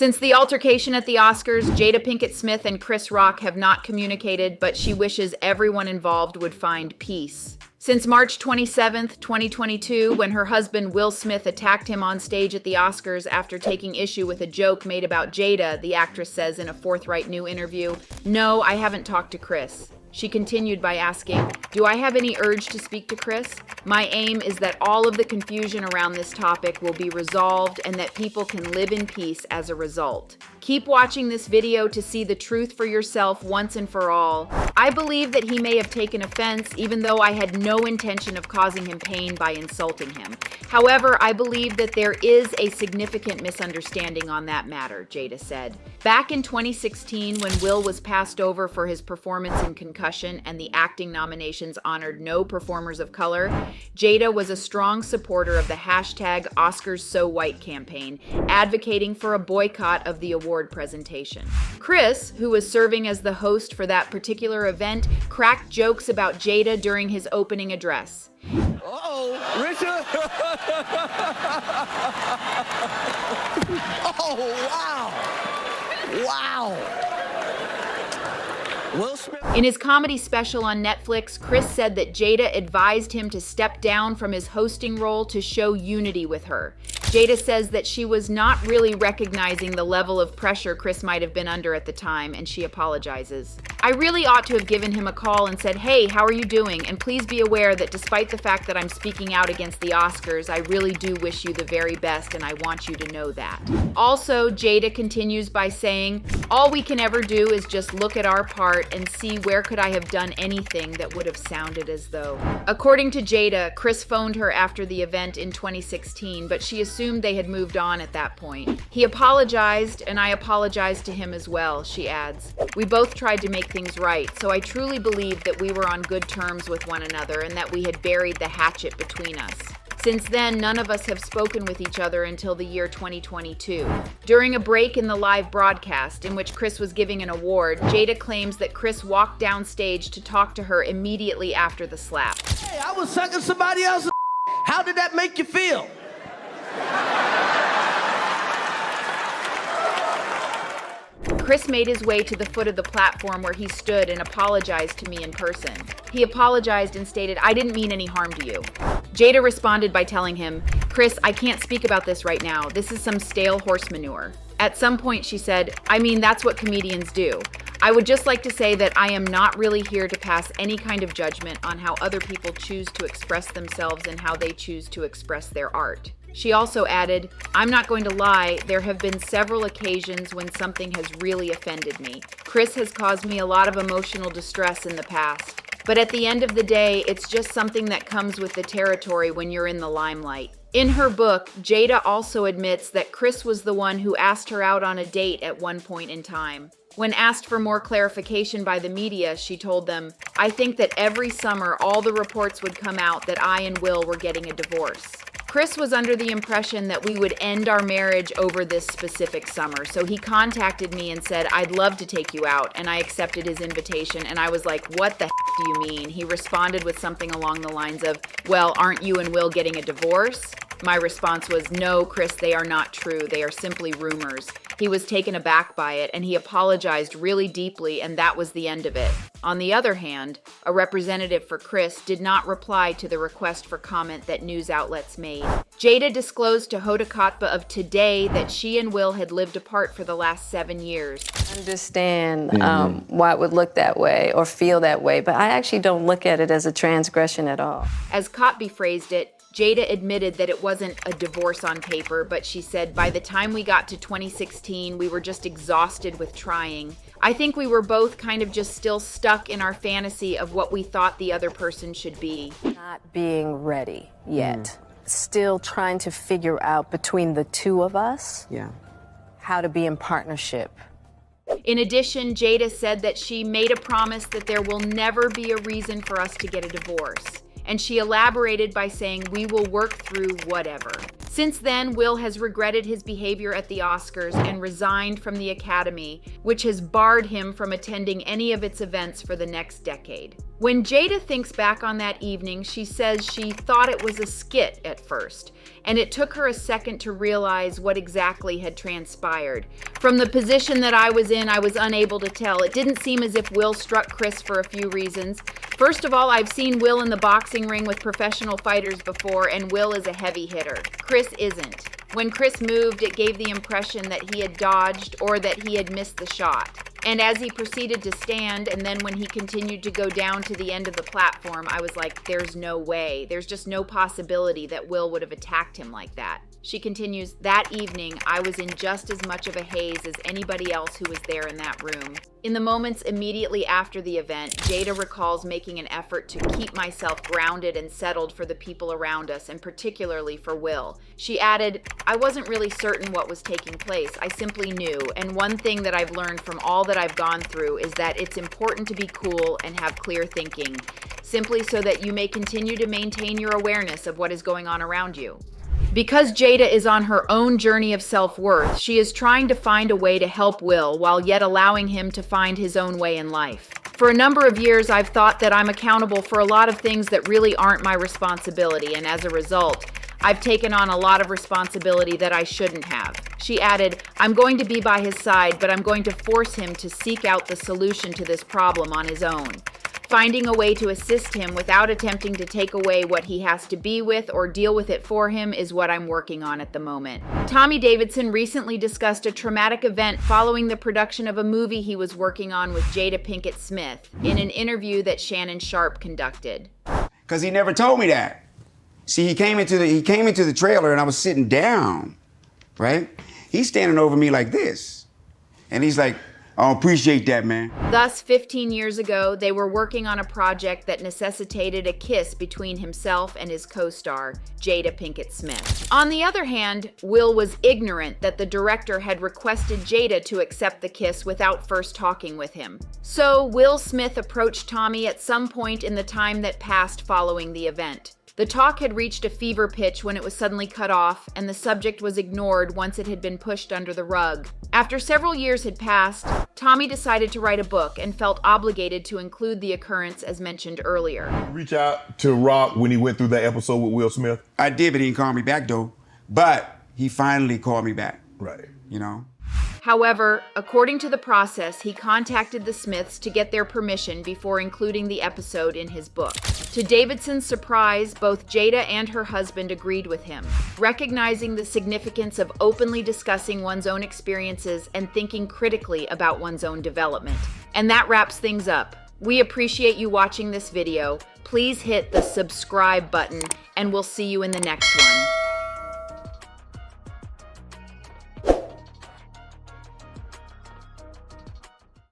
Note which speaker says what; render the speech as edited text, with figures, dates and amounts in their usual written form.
Speaker 1: Since the altercation at the Oscars, Jada Pinkett Smith and Chris Rock have not communicated, but she wishes everyone involved would find peace. Since March 27, 2022, when her husband Will Smith attacked him on stage at the Oscars after taking issue with a joke made about Jada, the actress says in a Forthright new interview, "No, I haven't talked to Chris." She continued by asking, "Do I have any urge to speak to Chris? My aim is that all of the confusion around this topic will be resolved and that people can live in peace as a result. Keep watching this video to see the truth for yourself once and for all. I believe that he may have taken offense, even though I had no intention of causing him pain by insulting him. However, I believe that there is a significant misunderstanding on that matter," Jada said. Back in 2016, when Will was passed over for his performance in Concussion and the acting nominations honored no performers of color, Jada was a strong supporter of the hashtag #OscarsSoWhite campaign, advocating for a boycott of the award presentation. Chris, who was serving as the host for that particular event, cracked jokes about Jada during his opening address.
Speaker 2: Uh-oh, Richard! Oh, wow! Wow! Will Smith.
Speaker 1: In his comedy special on Netflix, Chris said that Jada advised him to step down from his hosting role to show unity with her. Jada says that she was not really recognizing the level of pressure Chris might have been under at the time, and she apologizes. "I really ought to have given him a call and said, 'Hey, how are you doing? And please be aware that despite the fact that I'm speaking out against the Oscars, I really do wish you the very best, and I want you to know that.'" Also, Jada continues by saying, "All we can ever do is just look at our part and see where could I have done anything that would have sounded as though." According to Jada, Chris phoned her after the event in 2016, but she assumed they had moved on at that point. "He apologized, and I apologized to him as well," she adds. "We both tried to make things right, so I truly believe that we were on good terms with one another and that we had buried the hatchet between us. Since then, none of us have spoken with each other until the year 2022. During a break in the live broadcast in which Chris was giving an award, Jada claims that Chris walked downstage to talk to her immediately after the slap.
Speaker 2: Hey, I was sucking somebody else's. How did that make you feel?
Speaker 1: Chris made his way to the foot of the platform where he stood and apologized to me in person. He apologized and stated, "I didn't mean any harm to you." Jada responded by telling him, "Chris, I can't speak about this right now. This is some stale horse manure." At some point she said, "I mean, that's what comedians do. I would just like to say that I am not really here to pass any kind of judgment on how other people choose to express themselves and how they choose to express their art." She also added, "I'm not going to lie, there have been several occasions when something has really offended me. Chris has caused me a lot of emotional distress in the past. But at the end of the day, it's just something that comes with the territory when you're in the limelight." In her book, Jada also admits that Chris was the one who asked her out on a date at one point in time. When asked for more clarification by the media, she told them, "I think that every summer all the reports would come out that I and Will were getting a divorce. Chris was under the impression that we would end our marriage over this specific summer, so he contacted me and said, 'I'd love to take you out,' and I accepted his invitation, and I was like, 'What the do you mean?' He responded with something along the lines of, 'Well, aren't you and Will getting a divorce?' My response was, 'No, Chris, they are not true. They are simply rumors.' He was taken aback by it, and he apologized really deeply, and that was the end of it." On the other hand, a representative for Chris did not reply to the request for comment that news outlets made. Jada disclosed to Hoda Kotb of Today that she and Will had lived apart for the last 7 years.
Speaker 3: I understand why it would look that way or feel that way, but I actually don't look at it as a transgression at all.
Speaker 1: As Kotb phrased it, Jada admitted that it wasn't a divorce on paper, but she said, "By the time we got to 2016, we were just exhausted with trying. I think we were both kind of just still stuck in our fantasy of what we thought the other person should be."
Speaker 3: Not being ready yet. Still trying to figure out between the two of us how to be in partnership.
Speaker 1: In addition, Jada said that she made a promise that there will never be a reason for us to get a divorce. And she elaborated by saying, "We will work through whatever." Since then, Will has regretted his behavior at the Oscars and resigned from the Academy, which has barred him from attending any of its events for the next decade. When Jada thinks back on that evening, she says she thought it was a skit at first, and it took her a second to realize what exactly had transpired. From the position that I was in, I was unable to tell. It didn't seem as if Will struck Chris for a few reasons. First of all, I've seen Will in the boxing ring with professional fighters before, and Will is a heavy hitter. Chris isn't. When Chris moved, it gave the impression that he had dodged or that he had missed the shot. And as he proceeded to stand, and then when he continued to go down to the end of the platform, I was like, there's no way. There's just no possibility that Will would have attacked him like that. She continues, that evening, I was in just as much of a haze as anybody else who was there in that room. In the moments immediately after the event, Jada recalls making an effort to keep myself grounded and settled for the people around us, and particularly for Will. She added, I wasn't really certain what was taking place. I simply knew, and one thing that I've learned from all that I've gone through is that it's important to be cool and have clear thinking, simply so that you may continue to maintain your awareness of what is going on around you. Because Jada is on her own journey of self-worth, she is trying to find a way to help Will while yet allowing him to find his own way in life. For a number of years, I've thought that I'm accountable for a lot of things that really aren't my responsibility, and as a result, I've taken on a lot of responsibility that I shouldn't have. She added, I'm going to be by his side, but I'm going to force him to seek out the solution to this problem on his own. Finding a way to assist him without attempting to take away what he has to be with or deal with it for him is what I'm working on at the moment. Tommy Davidson recently discussed a traumatic event following the production of a movie he was working on with Jada Pinkett Smith in an interview that Shannon Sharpe conducted.
Speaker 4: Because he never told me that. See, he came into the trailer and I was sitting down, right? He's standing over me like this. And he's like, I appreciate that, man.
Speaker 1: Thus, 15 years ago, they were working on a project that necessitated a kiss between himself and his co-star, Jada Pinkett Smith. On the other hand, Will was ignorant that the director had requested Jada to accept the kiss without first talking with him. So, Will Smith approached Tommy at some point in the time that passed following the event. The talk had reached a fever pitch when it was suddenly cut off, and the subject was ignored once it had been pushed under the rug. After several years had passed, Tommy decided to write a book and felt obligated to include the occurrence as mentioned earlier.
Speaker 5: Reach out to Rock when he went through that episode with Will Smith?
Speaker 4: I did, but he didn't call me back, though. But he finally called me back.
Speaker 5: Right.
Speaker 4: You know?
Speaker 1: However, according to the process, he contacted the Smiths to get their permission before including the episode in his book. To Davidson's surprise, both Jada and her husband agreed with him, recognizing the significance of openly discussing one's own experiences and thinking critically about one's own development. And that wraps things up. We appreciate you watching this video. Please hit the subscribe button, and we'll see you in the next one.